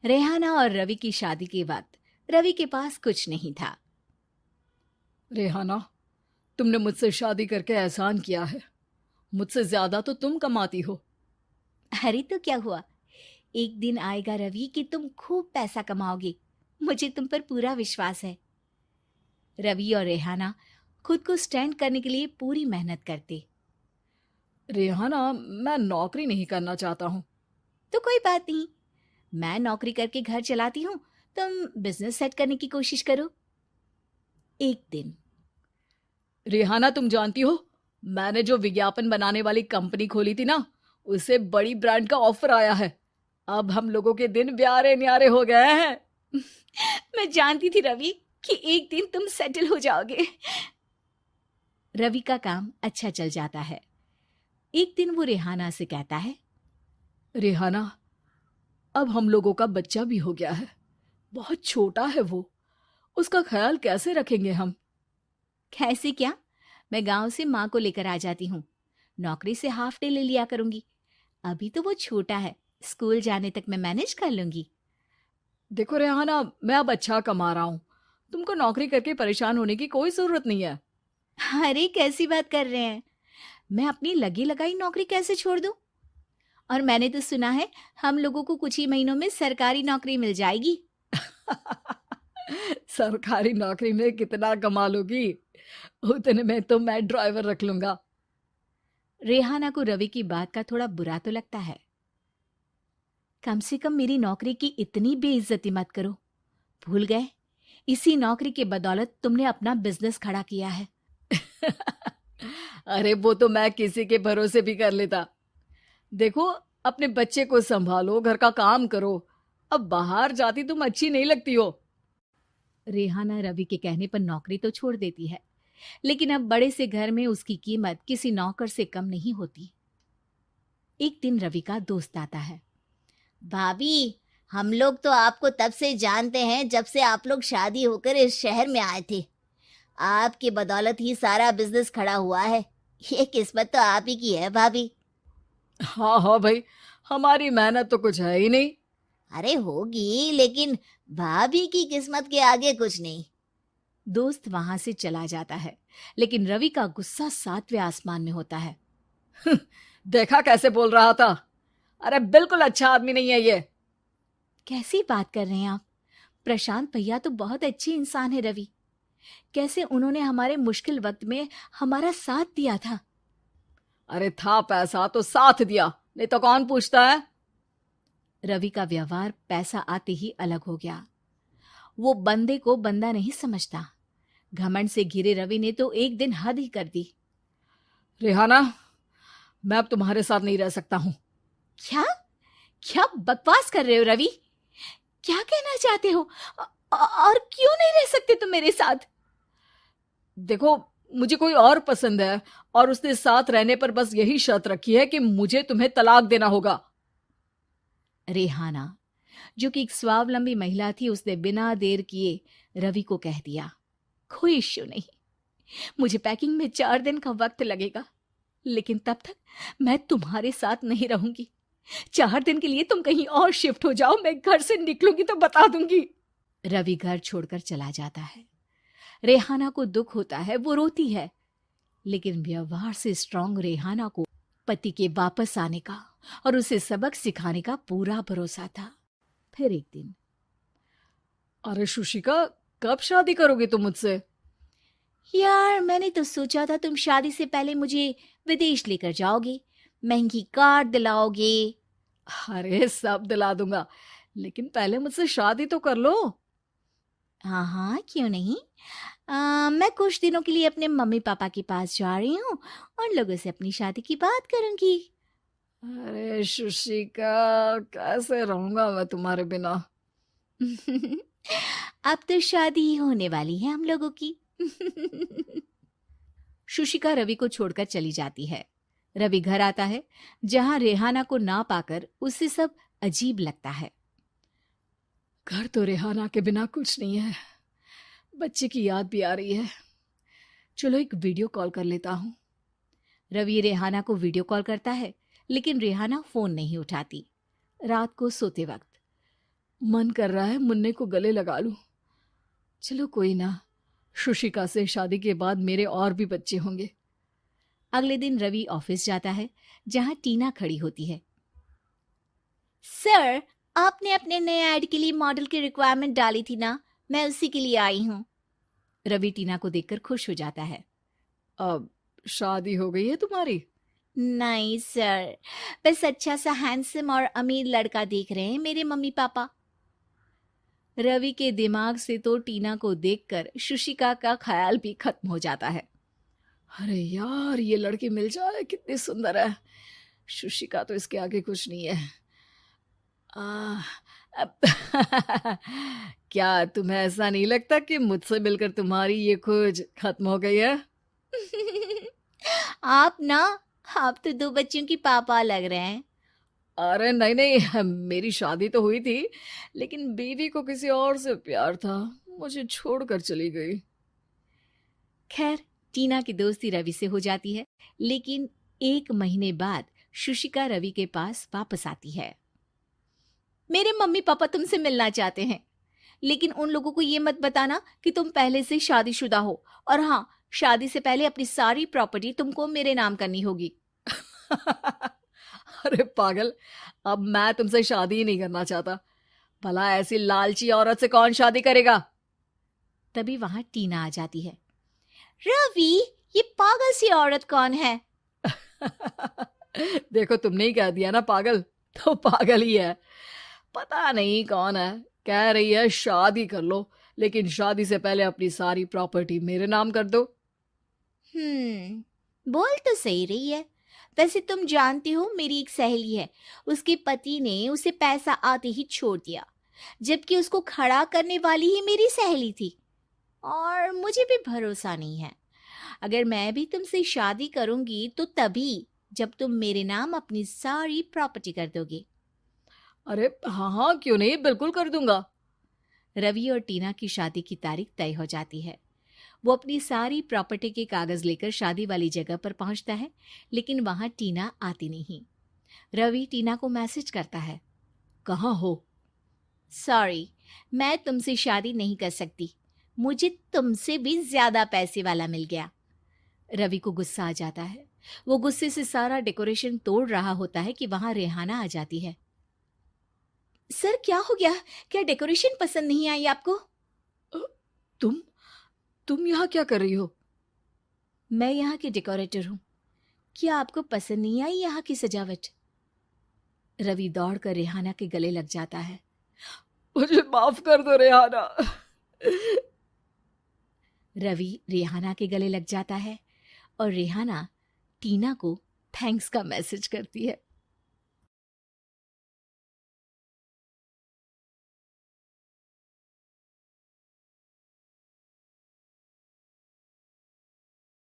रेहाना और रवि की शादी के वक्त रवि के पास कुछ नहीं था। रेहाना, तुमने मुझसे शादी करके एहसान किया है। मुझसे ज्यादा तो तुम कमाती हो। अरे तो क्या हुआ, एक दिन आएगा रवि कि तुम खूब पैसा कमाओगे। मुझे तुम पर पूरा विश्वास है। रवि और रेहाना खुद को स्टैंड करने के लिए पूरी मेहनत करते। रेहाना, मैं नौकरी नहीं करना चाहता हूँ। तो कोई बात नहीं, मैं नौकरी करके घर चलाती हूँ, तुम बिजनेस सेट करने की कोशिश करो। एक दिन रेहाना, तुम जानती हो, मैंने जो विज्ञापन बनाने वाली कंपनी खोली थी ना, उसे बड़ी ब्रांड का ऑफर आया है। अब हम लोगों के दिन ब्यारे न्यारे हो गए हैं। मैं जानती थी रवि कि एक दिन तुम सेटल हो जाओगे। रवि का काम अच्छा चल जाता है। एक दिन वो रेहाना से कहता है, रेहाना, अब हम लोगों का बच्चा भी हो गया है। बहुत छोटा है वो। उसका ख्याल कैसे रखेंगे हम? कैसे क्या, मैं गांव से माँ को लेकर आ जाती हूँ। नौकरी से हाफ डे ले लिया करूंगी। अभी तो वो छोटा है, स्कूल जाने तक मैं मैनेज कर लूंगी। देखो रेहाना, मैं अब अच्छा कमा रहा हूँ। तुमको नौकरी करके परेशान होने की कोई जरूरत नहीं है। अरे कैसी बात कर रहे हैं, मैं अपनी लगी लगाई नौकरी कैसे छोड़ दूं? और मैंने तो सुना है हम लोगों को कुछ ही महीनों में सरकारी नौकरी मिल जाएगी। सरकारी नौकरी में कितना कमा लोगी? उतने में तो मैं ड्राइवर रख लूंगा। रेहाना को रवि की बात का थोड़ा बुरा तो लगता है। कम से कम मेरी नौकरी की इतनी बेइज्जती मत करो। भूल गए, इसी नौकरी के बदौलत तुमने अपना बिजनेस खड़ा किया है। अरे वो तो मैं किसी के भरोसे भी कर लेता। देखो, अपने बच्चे को संभालो, घर का काम करो। अब बाहर जाती तुम अच्छी नहीं लगती हो। रेहाना रवि के कहने पर नौकरी तो छोड़ देती है, लेकिन अब बड़े से घर में उसकी कीमत किसी नौकर से कम नहीं होती। एक दिन रवि का दोस्त आता है। भाभी, हम लोग तो आपको तब से जानते हैं जब से आप लोग शादी होकर इस शहर में आए थे। आपकी बदौलत ही सारा बिजनेस खड़ा हुआ है। ये किस्मत तो आप ही की है भाभी। हाँ हाँ भाई, हमारी मेहनत तो कुछ है ही नहीं। अरे होगी, लेकिन भाभी की किस्मत के आगे कुछ नहीं। दोस्त वहां से चला जाता है, लेकिन रवि का गुस्सा सातवें आसमान में होता है। देखा कैसे बोल रहा था? अरे बिल्कुल अच्छा आदमी नहीं है ये। कैसी बात कर रहे हैं आप? प्रशांत भैया तो बहुत अच्छे इंसान है रवि। कैसे उन्होंने हमारे मुश्किल वक्त में हमारा साथ दिया था। अरे था पैसा तो साथ दिया, नहीं तो कौन पूछता है? रवि का व्यवहार पैसा आते ही अलग हो गया। वो बंदे को बंदा नहीं समझता। घमंड से घिरे रवि ने तो एक दिन हद ही कर दी। रेहाना, मैं अब तुम्हारे साथ नहीं रह सकता हूँ। क्या क्या बकवास कर रहे हो रवि? क्या कहना चाहते हो? और क्यों नहीं रह सकते तुम मेरे साथ? देखो, मुझे कोई और पसंद है, और उसने साथ रहने पर बस यही शर्त रखी है कि मुझे तुम्हें तलाक देना होगा। रेहाना, जो कि एक स्वावलंबी महिला थी, उसने बिना देर किए रवि को कह दिया, कोई इश्यू नहीं, मुझे पैकिंग में 4 दिन का वक्त लगेगा, लेकिन तब तक मैं तुम्हारे साथ नहीं रहूंगी। 4 दिन के लिए तुम कहीं और शिफ्ट हो जाओ, मैं घर से निकलूंगी तो बता दूंगी। रवि घर छोड़कर चला जाता है। रेहाना को दुख होता है, वो रोती है, लेकिन व्यवहार से स्ट्रांग रेहाना को पति के वापस आने का और उसे सबक सिखाने का पूरा भरोसा था। फिर एक दिन, अरे शुशिका, कब शादी करोगे तुम मुझसे? यार मैंने तो सोचा था तुम शादी से पहले मुझे विदेश लेकर जाओगे, महंगी कार दिलाओगे। अरे सब दिला दूंगा, लेकिन पहले मुझसे शादी तो कर लो। हाँ हाँ, क्यों नहीं। मैं कुछ दिनों के लिए अपने मम्मी पापा के पास जा रही हूँ और लोगों से अपनी शादी की बात करूंगी। अरे शुशिका, कैसे रहूंगा मैं तुम्हारे बिना? अब तो शादी ही होने वाली है हम लोगों की। शुशिका रवि को छोड़कर चली जाती है। रवि घर आता है, जहां रेहाना को ना पाकर उसे सब अजीब लगता है। घर तो रेहाना के बिना कुछ नहीं है। बच्चे की याद भी आ रही है। चलो एक वीडियो कॉल कर लेता हूँ। रवि रेहाना को वीडियो कॉल करता है, लेकिन रेहाना फोन नहीं उठाती। रात को सोते वक्त मन कर रहा है मुन्ने को गले लगा लूं। चलो कोई ना, शुशिका से शादी के बाद मेरे और भी बच्चे होंगे। अगले दिन रवि ऑफिस जाता है, जहां टीना खड़ी होती है। सर, आपने अपने नए ऐड के लिए मॉडल की रिक्वायरमेंट डाली थी ना, मैं उसी के लिए आई हूँ। रवि टीना को देखकर खुश हो जाता है। अब शादी हो गई है तुम्हारी? नहीं सर, बस अच्छा सा हैंडसम और अमीर लड़का देख रहे हैं मेरे मम्मी पापा। रवि के दिमाग से तो टीना को देखकर शुशिका का ख्याल भी खत्म हो जाता है। अरे यार, ये लड़की मिल जाए कितनी सुंदर है। शुशिका तो इसके आगे कुछ नहीं है। आ, अब क्या तुम्हें ऐसा नहीं लगता कि मुझसे मिलकर तुम्हारी ये खोज खत्म हो गई है? आप ना, आप तो 2 बच्चों की पापा लग रहे हैं। अरे नहीं नहीं, मेरी शादी तो हुई थी, लेकिन बीवी को किसी और से प्यार था, मुझे छोड़कर चली गई। खैर, टीना की दोस्ती रवि से हो जाती है, लेकिन 1 महीने बाद शुशिका रवि के पास वापस आती है। मेरे मम्मी पापा तुमसे मिलना चाहते हैं, लेकिन उन लोगों को ये मत बताना कि तुम पहले से शादीशुदा हो, और हाँ, शादी से पहले अपनी सारी प्रॉपर्टी तुमको मेरे नाम करनी होगी। अरे पागल, अब मैं तुमसे शादी ही नहीं करना चाहता। भला ऐसी लालची औरत से कौन शादी करेगा? तभी वहां टीना आ जाती है। रवि, ये पागल सी औरत कौन है? देखो, तुमने ही कह दिया ना पागल, तो पागल ही है। पता नहीं कौन है, कह रही है शादी कर लो, लेकिन शादी से पहले अपनी सारी प्रॉपर्टी मेरे नाम कर दो। बोल तो सही रही है। वैसे तुम जानती हो, मेरी एक सहेली है, उसके पति ने उसे पैसा आते ही छोड़ दिया, जबकि उसको खड़ा करने वाली ही मेरी सहेली थी। और मुझे भी भरोसा नहीं है। अगर मैं भी तुमसे शादी करूंगी तो तभी, जब तुम मेरे नाम अपनी सारी प्रॉपर्टी कर दोगे। अरे हाँ हाँ, क्यों नहीं, बिल्कुल कर दूंगा। रवि और टीना की शादी की तारीख तय हो जाती है। वो अपनी सारी प्रॉपर्टी के कागज लेकर शादी वाली जगह पर पहुंचता है, लेकिन वहां टीना आती नहीं। रवि टीना को मैसेज करता है। कहाँ हो? सॉरी, मैं तुमसे शादी नहीं कर सकती, मुझे तुमसे भी ज्यादा पैसे वाला मिल गया। रवि को गुस्सा आ जाता है। वो गुस्से से सारा डेकोरेशन तोड़ रहा होता है कि वहां रेहाना आ जाती है। सर, क्या हो गया? क्या डेकोरेशन पसंद नहीं आई आपको? अ, तुम यहाँ क्या कर रही हो? मैं यहाँ की डेकोरेटर हूँ। क्या आपको पसंद नहीं आई यहाँ की सजावट? रवि दौड़कर रेहाना के गले लग जाता है। मुझे माफ कर दो रेहाना। रवि रेहाना के गले लग जाता है और रेहाना टीना को थैंक्स का मैसेज करती है।